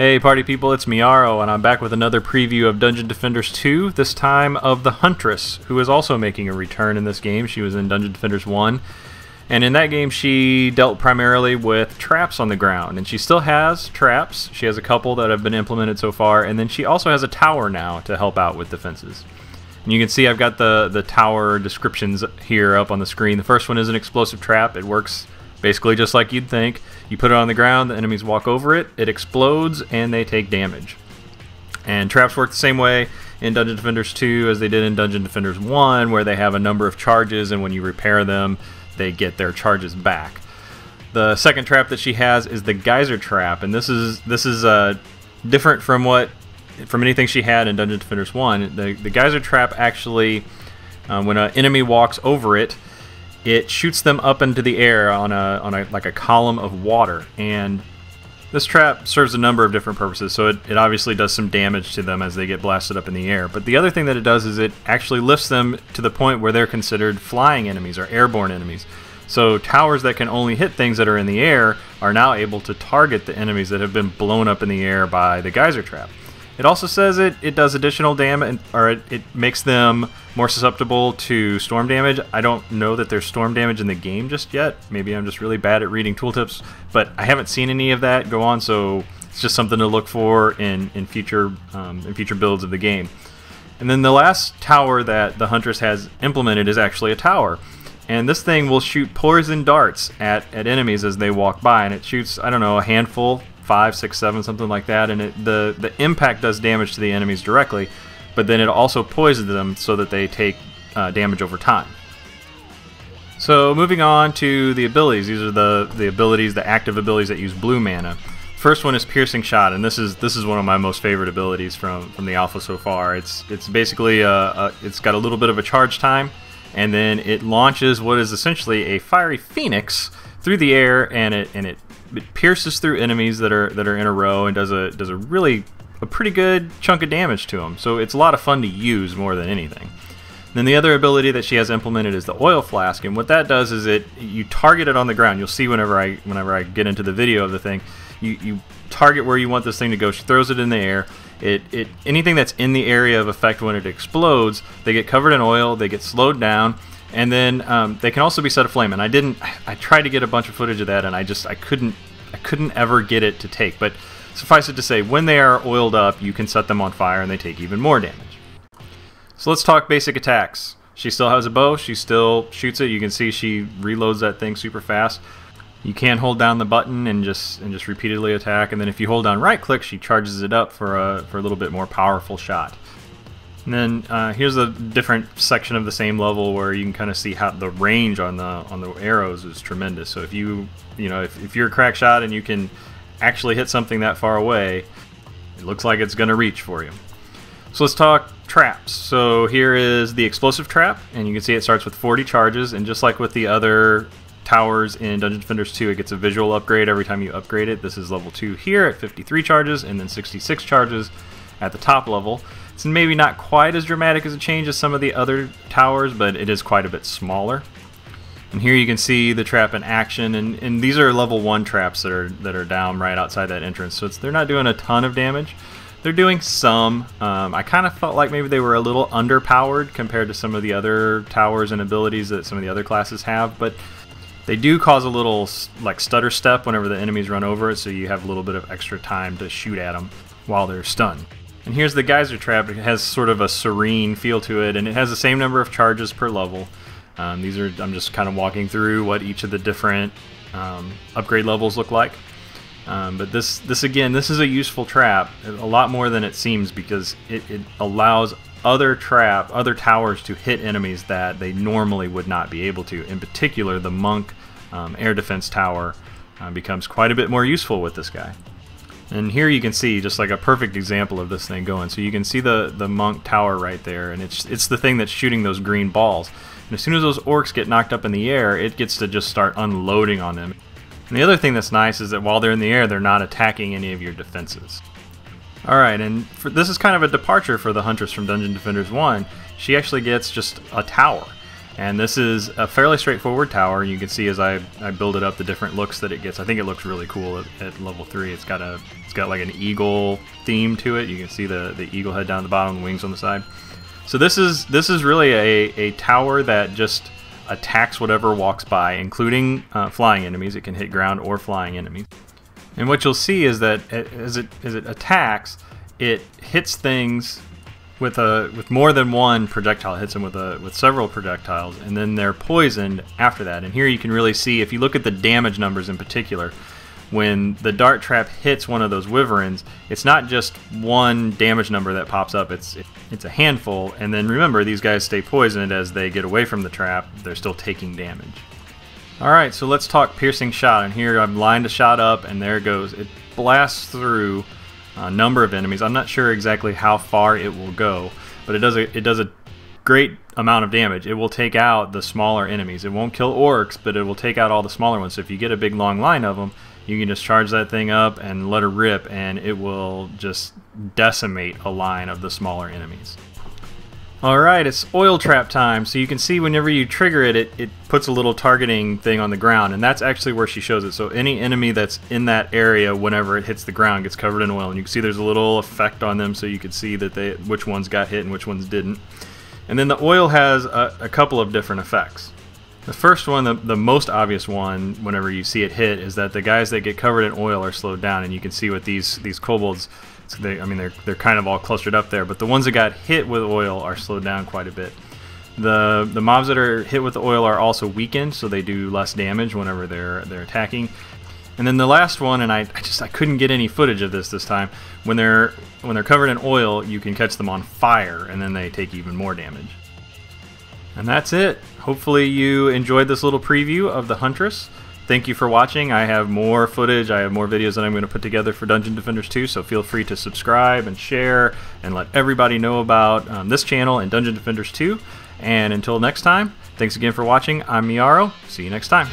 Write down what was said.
Hey party people, it's Miaro, and I'm back with another preview of Dungeon Defenders 2, this time of the Huntress, who is also making a return in this game. She was in Dungeon Defenders 1, and in that game she dealt primarily with traps on the ground, and she still has traps. She has a couple that have been implemented so far, and then she also has a tower now to help out with defenses. And you can see I've got the tower descriptions here up on the screen. The first one is an explosive trap. It works basically just like you'd think. You put it on the ground, the enemies walk over it, it explodes, and they take damage. And traps work the same way in Dungeon Defenders 2 as they did in Dungeon Defenders 1, where they have a number of charges, and when you repair them, they get their charges back. The second trap that she has is the geyser trap, and this is different from anything she had in Dungeon Defenders 1. The geyser trap actually, when an enemy walks over it, it shoots them up into the air on like a column of water, and this trap serves a number of different purposes. So it obviously does some damage to them as they get blasted up in the air, but the other thing that it does is it actually lifts them to the point where they're considered flying enemies or airborne enemies. So towers that can only hit things that are in the air are now able to target the enemies that have been blown up in the air by the geyser trap. It also says it does additional damage, or it makes them more susceptible to storm damage. I don't know that there's storm damage in the game just yet. Maybe I'm just really bad at reading tooltips, but I haven't seen any of that go on, so it's just something to look for in future builds of the game. And then the last tower that the Huntress has implemented is actually a tower. And this thing will shoot poison darts at enemies as they walk by, and it shoots, I don't know, a handful, 5, 6, 7, something like that, and the impact does damage to the enemies directly, but then it also poisons them so that they take damage over time. So moving on to the abilities, these are the abilities, the active abilities that use blue mana. First one is Piercing Shot, and this is one of my most favorite abilities from the alpha so far. It's basically it's got a little bit of a charge time, and then it launches what is essentially a fiery phoenix through the air, and it pierces through enemies that are in a row and does a pretty good chunk of damage to them. So it's a lot of fun to use more than anything. Then the other ability that she has implemented is the Oil Flask, and what that does is you target it on the ground. You'll see whenever I get into the video of the thing, you target where you want this thing to go. She throws it in the air. Anything that's in the area of effect when it explodes, they get covered in oil, they get slowed down, and then they can also be set aflame. And I tried to get a bunch of footage of that, and I couldn't ever get it to take. But suffice it to say, when they are oiled up, you can set them on fire and they take even more damage. So let's talk basic attacks. She still has a bow, she still shoots it. You can see she reloads that thing super fast. You can hold down the button and just repeatedly attack, and then if you hold down right click, she charges it up for a little bit more powerful shot. And then here's a different section of the same level where you can kind of see how the range on the arrows is tremendous. So if if you're a crack shot and you can actually hit something that far away, it looks like it's going to reach for you. So let's talk traps. So here is the explosive trap, and you can see it starts with 40 charges, and just like with the other towers in Dungeon Defenders 2, it gets a visual upgrade every time you upgrade it. This is level 2 here at 53 charges, and then 66 charges at the top level. It's maybe not quite as dramatic as a change as some of the other towers, but it is quite a bit smaller. And here you can see the trap in action, and these are level 1 traps that are down right outside that entrance, so they're not doing a ton of damage. They're doing some. I kind of felt like maybe they were a little underpowered compared to some of the other towers and abilities that some of the other classes have, but they do cause a little like stutter step whenever the enemies run over it, so you have a little bit of extra time to shoot at them while they're stunned. And here's the geyser trap. It has sort of a serene feel to it, and it has the same number of charges per level. I'm just kind of walking through what each of the different upgrade levels look like. But this is a useful trap, a lot more than it seems, because it allows other towers to hit enemies that they normally would not be able to. In particular, the monk air defense tower becomes quite a bit more useful with this guy. And here you can see just like a perfect example of this thing going. So you can see the monk tower right there, and it's the thing that's shooting those green balls. And as soon as those orcs get knocked up in the air, it gets to just start unloading on them. And the other thing that's nice is that while they're in the air, they're not attacking any of your defenses. Alright, and this is kind of a departure for the Huntress from Dungeon Defenders 1. She actually gets just a tower. And this is a fairly straightforward tower. You can see as I build it up the different looks that it gets. I think it looks really cool at level 3. It's got like an eagle theme to it. You can see the eagle head down at the bottom, the wings on the side. So this is really a tower that just attacks whatever walks by, including flying enemies. It can hit ground or flying enemies. And what you'll see is that as it attacks, it hits things with more than one projectile. It hits them with several projectiles, and then they're poisoned after that. And here you can really see, if you look at the damage numbers in particular, when the dart trap hits one of those wyverns, it's not just one damage number that pops up, it's a handful. And then remember, these guys stay poisoned as they get away from the trap. They're still taking damage. Alright, so let's talk piercing shot. And here I've lined a shot up, and there it goes. It blasts through a number of enemies. I'm not sure exactly how far it will go, but it does a great amount of damage. It will take out the smaller enemies. It won't kill orcs, but it will take out all the smaller ones. So if you get a big long line of them, you can just charge that thing up and let her rip, and it will just decimate a line of the smaller enemies. Alright, it's oil trap time. So you can see whenever you trigger it, it puts a little targeting thing on the ground, and that's actually where she shows it. So any enemy that's in that area, whenever it hits the ground, gets covered in oil. And you can see there's a little effect on them, so you can see that which ones got hit and which ones didn't. And then the oil has a couple of different effects. The first one, the most obvious one, whenever you see it hit, is that the guys that get covered in oil are slowed down. And you can see with these kobolds, they're kind of all clustered up there, but the ones that got hit with oil are slowed down quite a bit. The mobs that are hit with the oil are also weakened, so they do less damage whenever they're attacking. And then the last one, and I couldn't get any footage of this time. When they're covered in oil, you can catch them on fire, and then they take even more damage. And that's it. Hopefully you enjoyed this little preview of the Huntress. Thank you for watching. I have more footage, I have more videos that I'm going to put together for Dungeon Defenders 2, so feel free to subscribe and share and let everybody know about this channel and Dungeon Defenders 2. And until next time, thanks again for watching. I'm Miaro. See you next time.